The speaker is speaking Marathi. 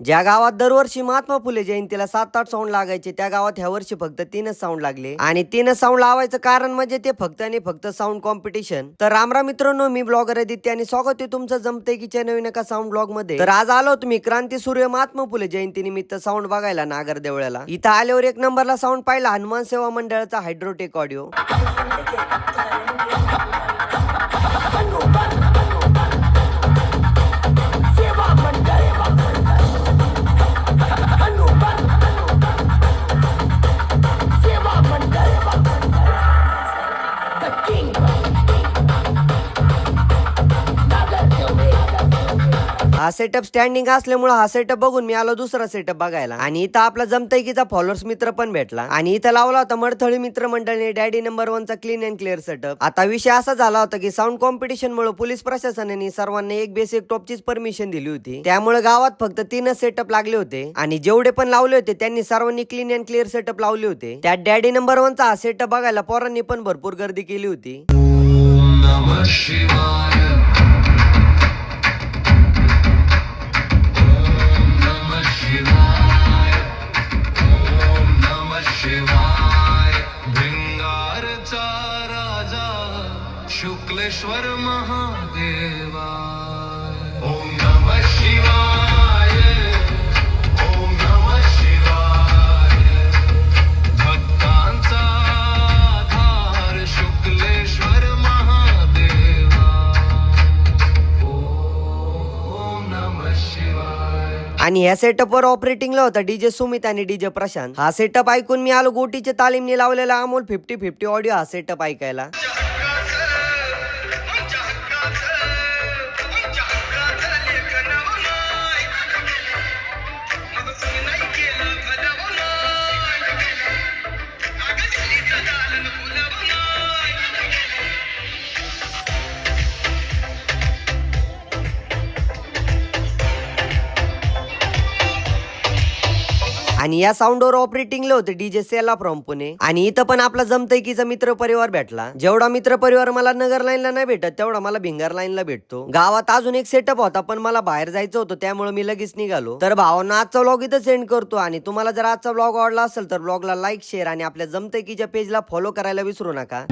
ज्या गावात दरवर्षी महात्मा फुले जयंतीला 7-8 साऊंड लागायचे त्या गावात ह्या वर्षी फक्त 3च साऊंड लागले. आणि 3च साऊंड लावायचं कारण म्हणजे ते फक्त आणि फक्त साऊंड कॉम्पिटिशन. तर रामराम मित्रांनो, मी ब्लॉगर आदित्य आणि स्वागत आहे तुमचं जमतंय कीच्या नवीन एका साऊंड ब्लॉग मध्ये. तर आज आलो तुम्ही क्रांती सूर्य महात्मा फुले जयंती निमित्त साऊंड बघायला नागर देवळ्याला. इथं आल्यावर एक नंबरला साऊंड पाहिला हनुमान सेवा मंडळाचा हायड्रोटेक ऑडिओ. हा सेटअप स्टँडिंग असल्यामुळे हा सेटअप बघून मी आलो दुसरा सेटअप बघायला. आणि इथं आपला जमतयकीचा फॉलोअर्स मित्र पण भेटला. आणि इथं लावला होता मडथळी मित्र मंडळीने डॅडी नंबर 1 चा क्लीन अँड क्लिअर सेटअप. आता विषय असा झाला होता की साऊंड कॉम्पिटिशन मुळे पोलीस प्रशासनाने सर्वांना एक बेसिक टॉपचीच परमिशन दिली होती. त्यामुळे गावात फक्त 3च सेटअप लागले होते. आणि जेवढे पण लावले होते त्यांनी सर्वांनी क्लीन अँड क्लिअर सेटअप लावले होते. त्यात डॅडी नंबर 1 चा हा सेटअप बघायला पोरांनी पण भरपूर गर्दी केली होती. शुक्लेश्वर महादेवा ओम नमः शिवाय ओम नमः शिवाय भक्तांचा आधार शुक्लेश्वर महादेवा ओम नमः शिवाय. आणि ह्या सेटअप वर ऑपरेटिंगला होता डीजे सुमित आणि डीजे प्रशांत. हा सेटअप ऐकून मी आलो गोटीच्या तालीमने लावलेला अमोल 50-50 ऑडिओ हा सेटअप ऐकायला. आणि या साऊंडवर ऑपरेटिंगला होते डीजे सेला फ्रॉम पुणे. आणि इथं पण आपला जमतयकीचा मित्र परिवार भेटला. जेवढा मित्र परिवार मला नगर लाईनला नाही भेटत तेवढा मला भिंगार लाईनला भेटतो. गावात अजून एक सेटअप होता पण मला बाहेर जायचं होतं त्यामुळे मी लगेच निघालो. तर भावांना आजचा व्लॉग इथं सेंड करतो. आणि तुम्हाला जर आजचा व्लॉग आवडला असेल तर व्लॉगला लाईक शेअर आणि आपल्या जमतयकीच्या पेजला फॉलो करायला विसरू नका.